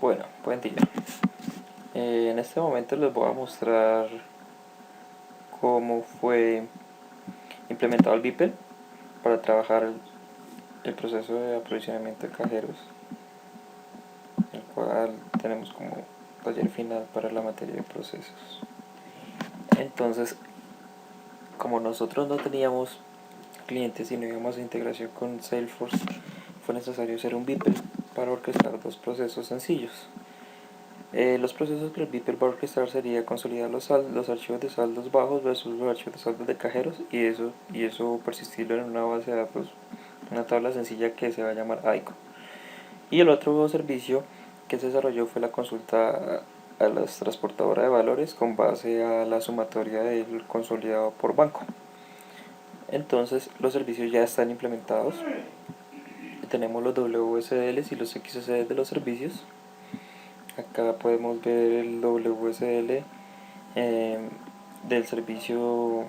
Bueno, buen día. En este momento les voy a mostrar cómo fue implementado el Beeple para trabajar el proceso de aprovisionamiento de cajeros, el cual tenemos como taller final para la materia de procesos. Entonces, como nosotros no teníamos clientes y no íbamos a integración con Salesforce, fue necesario hacer un Beeple para orquestar dos procesos sencillos. Los procesos que el Beeple va a orquestar sería consolidar los archivos de saldos bajos versus los archivos de saldos de cajeros y eso persistirlo en una base de datos, una tabla sencilla que se va a llamar ICO. Y el otro servicio que se desarrolló fue la consulta a la transportadora de valores con base a la sumatoria del consolidado por banco. Entonces los servicios ya están implementados. Tenemos los WSDLs y los XSD de los servicios. Acá podemos ver el WSL del servicio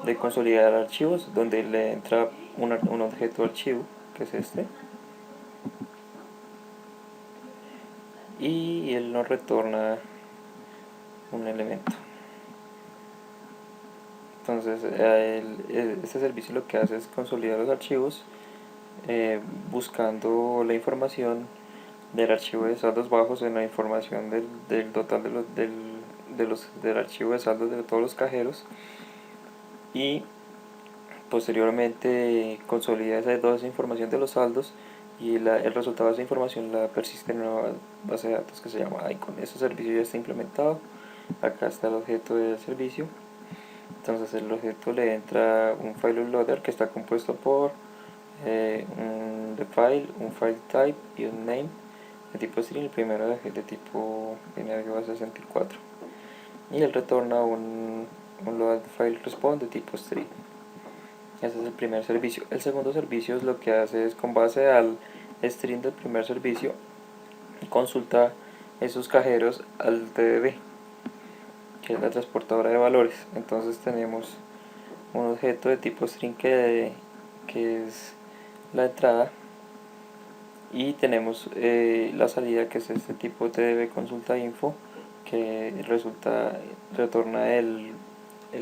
de consolidar archivos, donde le entra un objeto archivo, que es este, y él nos retorna un elemento. Entonces este servicio lo que hace es consolidar los archivos buscando la información del archivo de saldos bajos en la información del total del archivo de saldos de todos los cajeros, y posteriormente consolida esa información de los saldos y el resultado de esa información la persiste en una base de datos que se llama ICON. Ese servicio ya está implementado. Acá está el objeto del servicio. Entonces el objeto le entra un file loader que está compuesto por un file, un file type y un name de tipo string. El primero de tipo binario base 64 y él retorna un load file response de tipo string. Ese es el primer servicio. El segundo servicio es lo que hace es, con base al string del primer servicio, consulta esos cajeros al TDB, que es la transportadora de valores. Entonces tenemos un objeto de tipo string que es la entrada, y tenemos la salida, que es este tipo TDB consulta info, que retorna el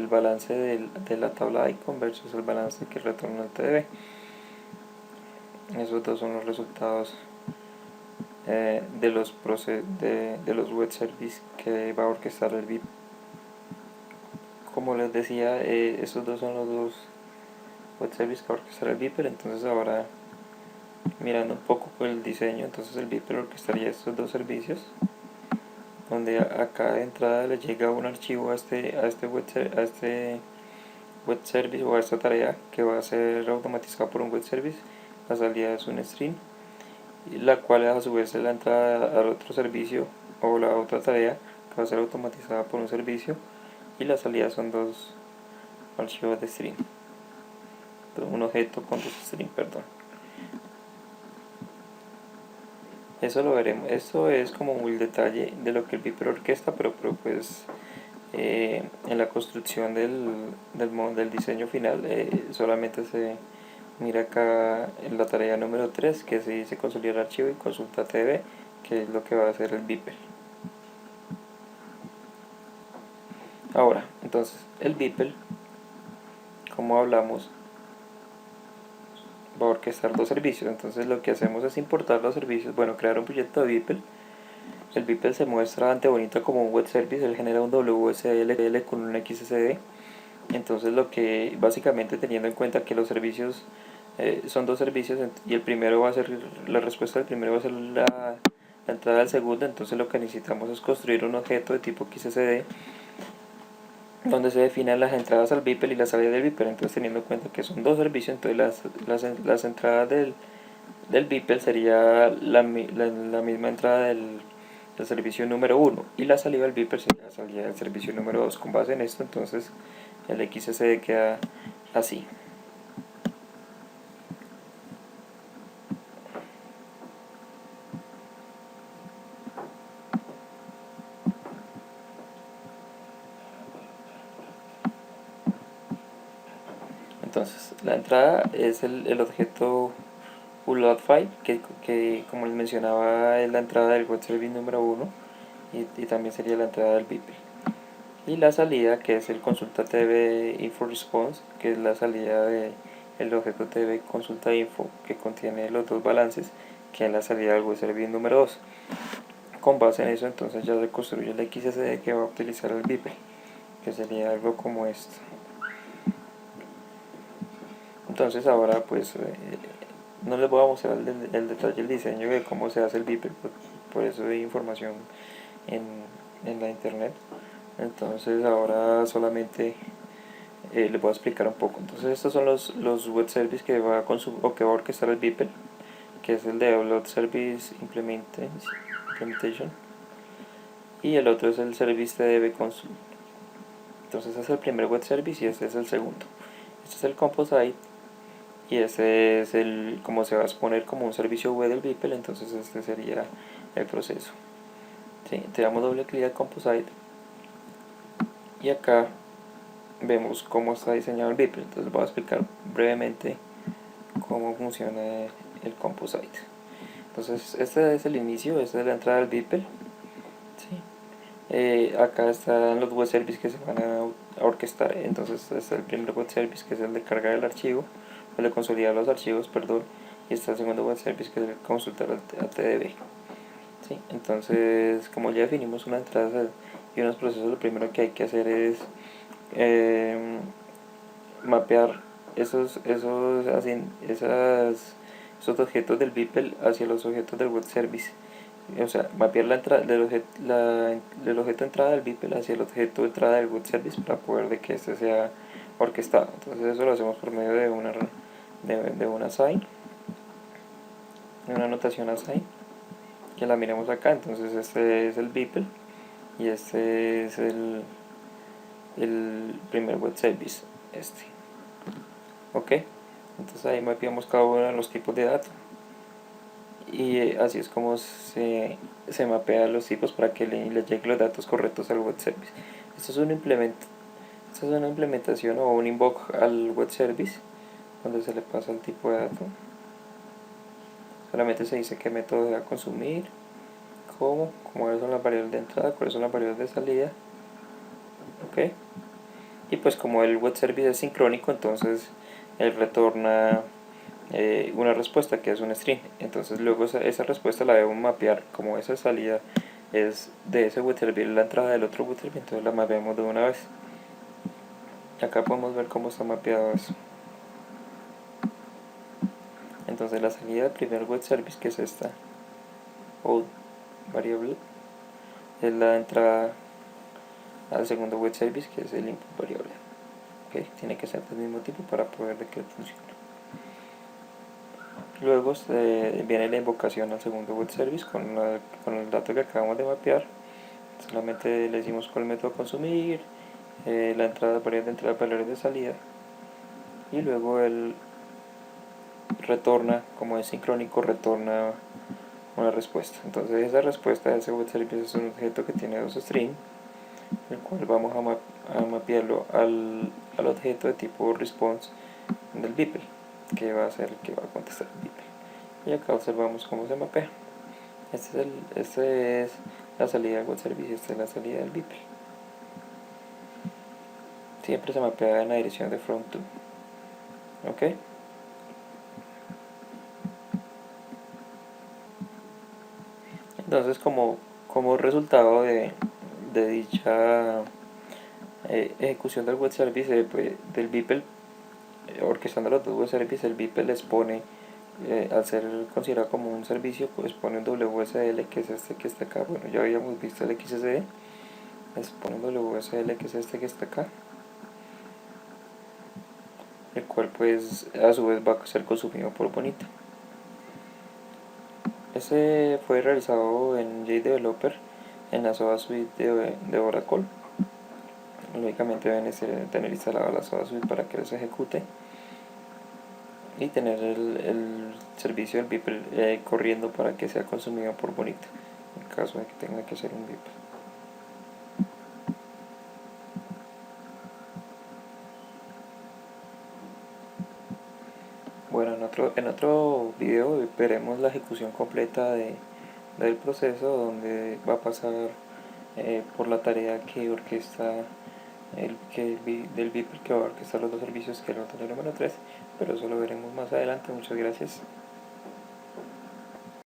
balance de la tabla ICON versus el balance que retorna el TDB. Esos dos son los resultados de los web services que va a orquestar el VIP. Como les decía, esos dos son los dos web services que va a orquestar el VIP. Entonces ahora, mirando un poco por el diseño, entonces el VIP orquestaría estos dos servicios, donde acá de entrada le llega un archivo a este web service o a esta tarea que va a ser automatizada por un web service. La salida es un string, la cual a su vez es la entrada al otro servicio o la otra tarea que va a ser automatizada por un servicio, y la salida son dos archivos de string, un objeto con dos string, perdón. Eso lo veremos. Esto es como muy detalle de lo que el Beeple orquesta, pero pues en la construcción del diseño final solamente se mira acá en la tarea número 3, que se dice consolidar archivo y consulta TB, que es lo que va a hacer el Beeple. Ahora, entonces, el Beeple, como hablamos, va a orquestar dos servicios. Entonces lo que hacemos es importar los servicios, crear un proyecto de Beeple. El Beeple se muestra ante bonito como un web service. Él genera un WSL con un XSD. Entonces lo que, básicamente, teniendo en cuenta que los servicios son dos servicios, y el primero va a ser, la respuesta del primero va a ser la entrada del segundo, entonces lo que necesitamos es construir un objeto de tipo XSD donde se definan las entradas al Beeple y la salida del Beeple. Entonces, teniendo en cuenta que son dos servicios, entonces las entradas del Beeple sería la misma entrada del servicio número 1, y la salida del Beeple sería la salida del servicio número 2. Con base en esto, entonces el XSD queda así. Entonces la entrada es el objeto un load file que como les mencionaba es la entrada del web service número 1 y también sería la entrada del BIPL. Y la salida, que es el consulta TV info response, que es la salida del objeto TV consulta info, que contiene los dos balances, que es la salida del web service número 2. Con base en eso, entonces ya se construye el XSD que va a utilizar el BIPL, que sería algo como esto. Entonces ahora pues no les voy a mostrar el detalle del diseño de cómo se hace el BIPL, por eso hay información en la internet. Entonces ahora solamente les voy a explicar un poco. Entonces estos son los web services que va a orquestar el BIPL, que es el de Upload Service Implementation, y el otro es el Service TDB Console. Entonces este es el primer web service y este es el segundo. Este es el Composite y este es el como se va a exponer como un servicio web del BIPL. Entonces este sería el proceso. ¿Sí? Te damos doble clic al Composite y acá vemos cómo está diseñado el BIPL. Entonces voy a explicar brevemente cómo funciona el Composite. Entonces este es el inicio, esta es la entrada del BIPL. ¿Sí? Acá están los web services que se van a orquestar. Entonces este es el primer web service, que es el de cargar el archivo, el de consolidar los archivos, perdón, y está el segundo web service, que es el de consultar al TDB. ¿Sí? Entonces, como ya definimos una entrada y unos procesos, lo primero que hay que hacer es mapear esos objetos del BIPL hacia los objetos del web service. O sea, mapear la entrada del objeto entrada del BIPL hacia el objeto de entrada del web service para poder de que este sea orquestado. Entonces eso lo hacemos por medio de una assign, de una anotación assign, que la miremos acá. Entonces este es el BIPL y este es el primer web service, ok. Entonces ahí mapeamos cada uno de los tipos de datos y así es como se mapean los tipos para que le lleguen los datos correctos al web service. Esto es una implementación o un invoke al web service donde se le pasa el tipo de dato. Solamente se dice qué método va a consumir, cuáles son las variables de entrada, cuáles son las variables de salida, ok. Y pues como el web service es sincrónico, entonces él retorna una respuesta que es un string. Entonces luego esa respuesta la debemos mapear, como esa salida es de ese web service, la entrada del otro web service, entonces la mapeamos de una vez. Acá podemos ver cómo está mapeado eso. Entonces la salida del primer web service, que es esta out variable, es la entrada al segundo web service, que es el input variable. ¿Okay? Tiene que ser del mismo tipo para poder de que funcione. Luego viene la invocación al segundo web service con el dato que acabamos de mapear. Solamente le decimos cuál método consumir, la entrada, variables de entrada, variables de salida, y luego él retorna, como es sincrónico, retorna una respuesta. Entonces esa respuesta de ese web service es un objeto que tiene dos strings, el cual vamos a mapearlo al objeto de tipo response del BIPL, que va a ser el que va a contestar el BIPL. Y acá observamos cómo se mapea. Este es la salida del web service y esta es la salida del BIPL. Siempre se mapea en la dirección de from to. ¿Ok? Entonces como resultado de dicha ejecución del web service, del BIPL, orquestando los dos web services, el BIPL les pone, al ser considerado como un servicio, pues pone un WSL, que es este que está acá. Bueno, ya habíamos visto el XSD, les pone un WSL, que es este que está acá, el cual pues a su vez va a ser consumido por Bonita. Este fue realizado en JDeveloper en la SOA Suite de Oracle. Lógicamente deben tener instalada la SOA Suite para que se ejecute y tener el servicio del BIPL corriendo para que sea consumido por Bonita en caso de que tenga que ser un BIPL. Bueno, no en otro video veremos la ejecución completa del proceso, donde va a pasar por la tarea que orquesta del Beeper, que va a orquestar los dos servicios, que es el número 3, pero eso lo veremos más adelante. Muchas gracias.